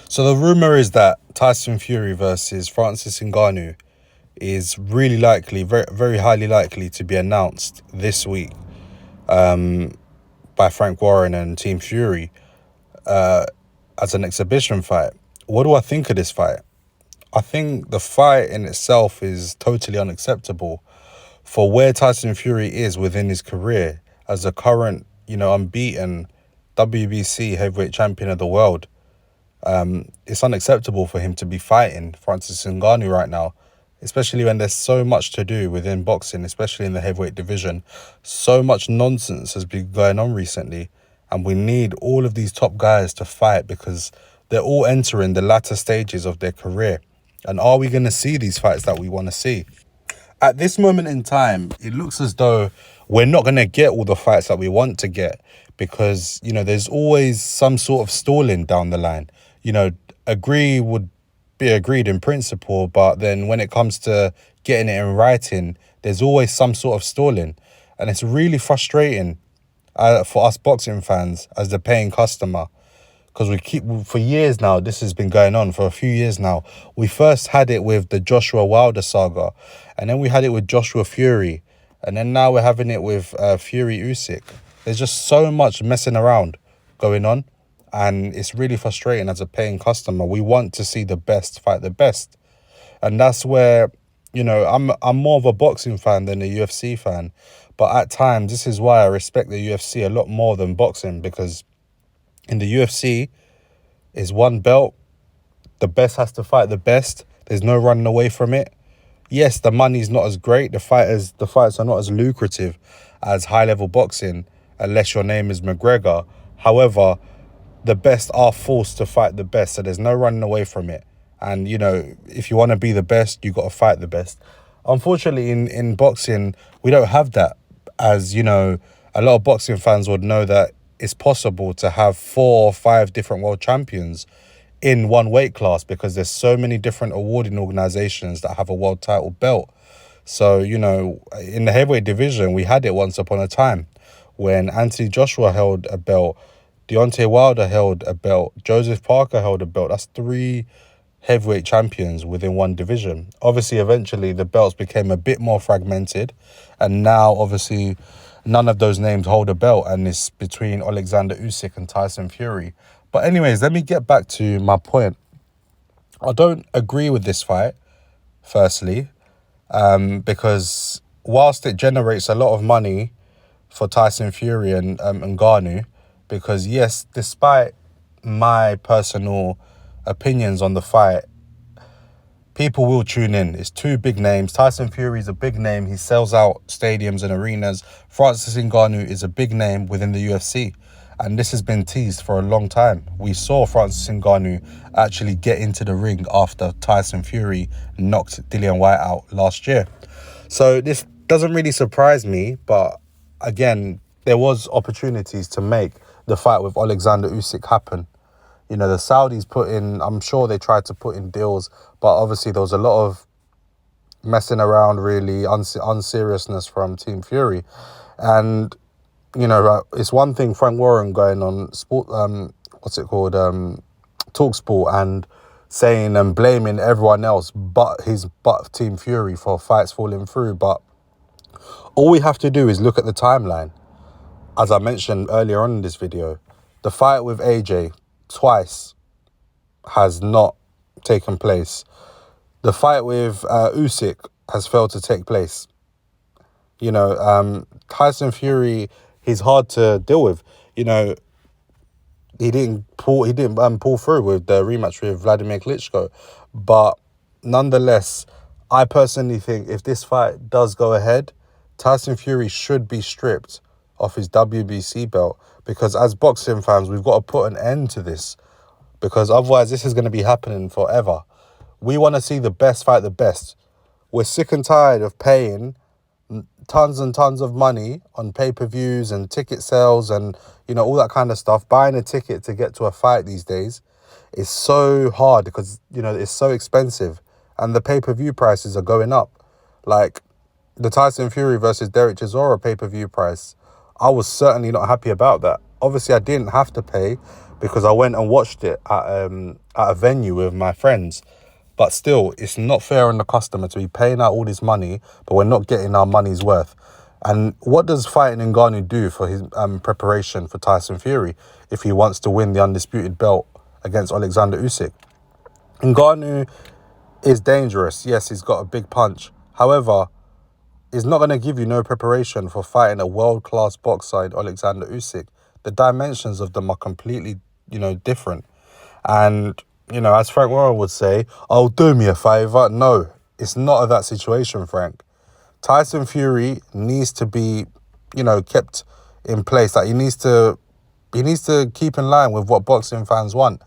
So the rumor is that Tyson Fury versus Francis Ngannou is really likely, very very highly likely to be announced this week by Frank Warren and Team Fury as an exhibition fight. What do I think of this fight? I think the fight in itself is totally unacceptable for where Tyson Fury is within his career as a current, unbeaten WBC heavyweight champion of the world. It's unacceptable for him to be fighting Francis Ngannou right now, especially when there's so much to do within boxing, especially in the heavyweight division. So much nonsense has been going on recently, and we need all of these top guys to fight because they're all entering the latter stages of their career. And are we going to see these fights that we want to see? At this moment in time, it looks as though we're not going to get all the fights that we want to get because, there's always some sort of stalling down the line. Agree would be agreed in principle, but then when it comes to getting it in writing, there's always some sort of stalling. And it's really frustrating for us boxing fans as the paying customer. Because for years now, this has been going on for a few years now. We first had it with the Joshua Wilder saga, and then we had it with Joshua Fury, and then now we're having it with Fury Usyk. There's just so much messing around going on, and it's really frustrating as a paying customer. We want to see the best fight the best, and that's where, I'm more of a boxing fan than a UFC fan, but at times this is why I respect the UFC a lot more than boxing, because in the UFC, is one belt. The best has to fight the best. There's no running away from it. Yes, the money's not as great. The fights are not as lucrative as high-level boxing, unless your name is McGregor. However, the best are forced to fight the best, so there's no running away from it. And, if you want to be the best, you got to fight the best. Unfortunately, in boxing, we don't have that. As, a lot of boxing fans would know that it's possible to have 4 or 5 different world champions in one weight class because there's so many different awarding organizations that have a world title belt. So, in the heavyweight division, we had it once upon a time when Anthony Joshua held a belt, Deontay Wilder held a belt, Joseph Parker held a belt. That's 3 heavyweight champions within one division. Obviously, eventually, the belts became a bit more fragmented, and now, obviously, none of those names hold a belt, and it's between Alexander Usyk and Tyson Fury. But anyways, let me get back to my point. I don't agree with this fight, firstly, because whilst it generates a lot of money for Tyson Fury and Ngannou, because yes, despite my personal opinions on the fight, people will tune in. It's 2 big names. Tyson Fury is a big name. He sells out stadiums and arenas. Francis Ngannou is a big name within the UFC. And this has been teased for a long time. We saw Francis Ngannou actually get into the ring after Tyson Fury knocked Dillian Whyte out last year. So this doesn't really surprise me. But again, there was opportunities to make the fight with Alexander Usyk happen. The Saudis I'm sure they tried to put in deals, but obviously there was a lot of messing around, really, unseriousness from Team Fury. And, it's one thing Frank Warren going on sport, TalkSport, and saying and blaming everyone else but Team Fury for fights falling through. But all we have to do is look at the timeline. As I mentioned earlier on in this video, the fight with AJ twice has not taken place. The fight with Usyk has failed to take place. Tyson Fury, he's hard to deal with. He didn't pull through with the rematch with Vladimir Klitschko, but nonetheless, I personally think if this fight does go ahead, Tyson Fury should be stripped of his WBC belt, because as boxing fans, we've got to put an end to this, because otherwise this is going to be happening forever. We want to see the best fight the best. We're sick and tired of paying tons and tons of money on pay-per-views and ticket sales and, all that kind of stuff. Buying a ticket to get to a fight these days is so hard because, it's so expensive and the pay-per-view prices are going up. Like the Tyson Fury versus Derek Chisora pay-per-view price, I was certainly not happy about that. Obviously, I didn't have to pay, because I went and watched it at a venue with my friends. But still, it's not fair on the customer to be paying out all this money, but we're not getting our money's worth. And what does fighting Ngannou do for his preparation for Tyson Fury if he wants to win the undisputed belt against Alexander Usyk? Ngannou is dangerous. Yes, he's got a big punch. However, he's not going to give you no preparation for fighting a world-class boxer in Alexander Usyk. The dimensions of them are completely, different. And, as Frank Warren would say, oh, do me a favour. No, it's not of that situation, Frank. Tyson Fury needs to be, kept in place. Like he needs to keep in line with what boxing fans want.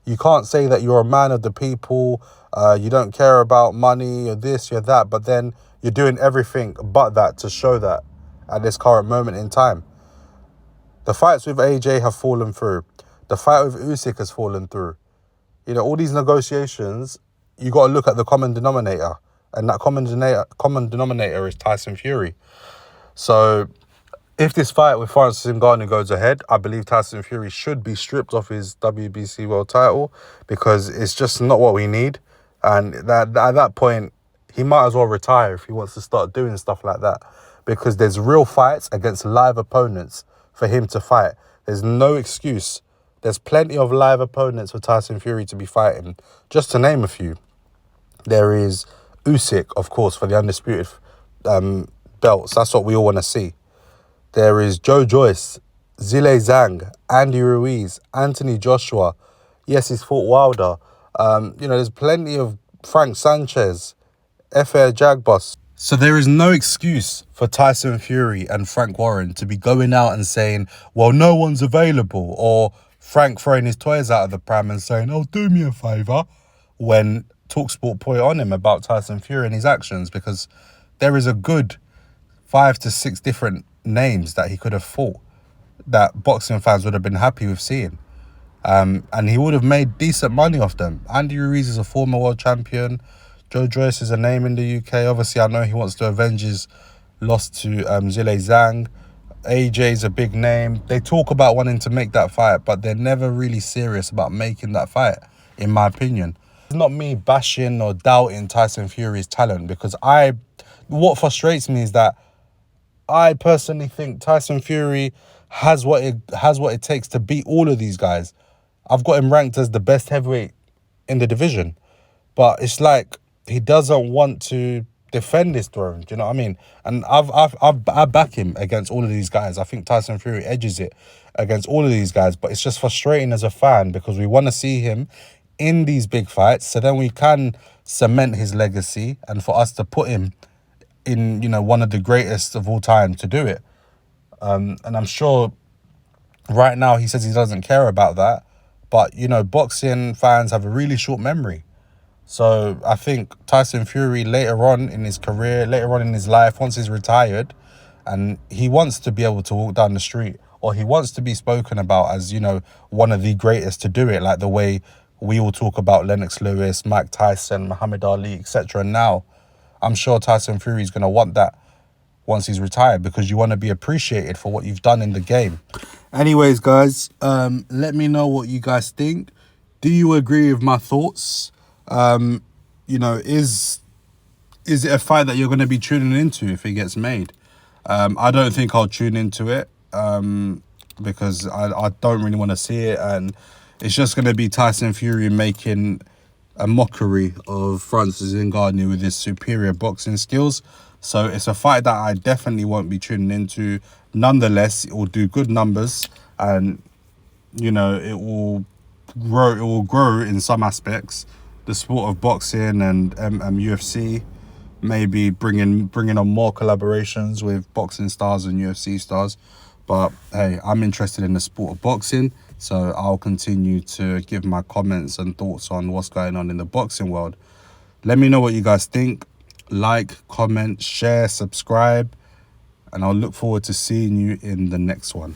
You can't say that you're a man of the people, you don't care about money, or this, or that, but then you're doing everything but that to show that at this current moment in time. The fights with AJ have fallen through. The fight with Usyk has fallen through. All these negotiations, you got to look at the common denominator. And that common denominator is Tyson Fury. So if this fight with Francis Ngannou goes ahead, I believe Tyson Fury should be stripped off his WBC world title because it's just not what we need. And at that point, he might as well retire if he wants to start doing stuff like that, because there's real fights against live opponents for him to fight. There's no excuse. There's plenty of live opponents for Tyson Fury to be fighting. Just to name a few, there is Usyk, of course, for the undisputed belts. That's what we all want to see. There is Joe Joyce, Zhilei Zhang, Andy Ruiz, Anthony Joshua. Yes, he's fought Wilder. There's plenty of Frank Sanchez, Efe Jagbos. So there is no excuse for Tyson Fury and Frank Warren to be going out and saying, well, no one's available, or Frank throwing his toys out of the pram and saying, oh, do me a favour, when TalkSport put it on him about Tyson Fury and his actions, because there is a good 5 to 6 different names that he could have fought that boxing fans would have been happy with seeing. And he would have made decent money off them. Andy Ruiz is a former world champion. Joe Joyce is a name in the UK. Obviously, I know he wants to avenge his loss to Zhilei Zhang. AJ's a big name. They talk about wanting to make that fight, but they're never really serious about making that fight, in my opinion. It's not me bashing or doubting Tyson Fury's talent, because what frustrates me is that I personally think Tyson Fury has what it takes to beat all of these guys. I've got him ranked as the best heavyweight in the division, but it's like he doesn't want to defend his throne. Do you know what I mean? And I back him against all of these guys. I think Tyson Fury edges it against all of these guys, but it's just frustrating as a fan because we want to see him in these big fights, so then we can cement his legacy and for us to put him in, one of the greatest of all time to do it. And I'm sure right now he says he doesn't care about that, but, boxing fans have a really short memory. So I think Tyson Fury later on in his career, later on in his life, once he's retired and he wants to be able to walk down the street, or he wants to be spoken about as, one of the greatest to do it, like the way we all talk about Lennox Lewis, Mike Tyson, Muhammad Ali, etc. Now, I'm sure Tyson Fury is going to want that once he's retired, because you want to be appreciated for what you've done in the game. Anyways, guys, let me know what you guys think. Do you agree with my thoughts? Is it a fight that you're going to be tuning into if it gets made? I don't think I'll tune into it because I don't really want to see it, and it's just going to be Tyson Fury making a mockery of Francis Ngannou with his superior boxing skills. So it's a fight that I definitely won't be tuning into. Nonetheless, it will do good numbers, and it will grow in some aspects the sport of boxing and UFC. Maybe bringing on more collaborations with boxing stars and UFC stars. But hey, I'm interested in the sport of boxing, so I'll continue to give my comments and thoughts on what's going on in the boxing world. Let me know what you guys think. Like, comment, share, subscribe, and I'll look forward to seeing you in the next one.